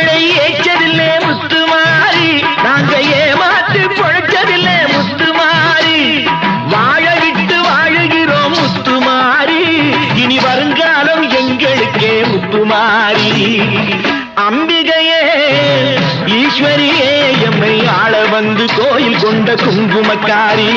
எங்களை ஏச்சதில்லை முத்துமாரி, நாங்க ஏமாத்து பொழைச்சதில்லை முத்துமாரி. வாழ விட்டு வாழுகிறோம் முத்துமாரி, இனி வருங்காலம் எங்களுக்கே முத்துமாரி. அம்பிகையே ஈஸ்வரியே எம்மை ஆள வந்து கோயில் கொண்ட குங்குமக்காரி.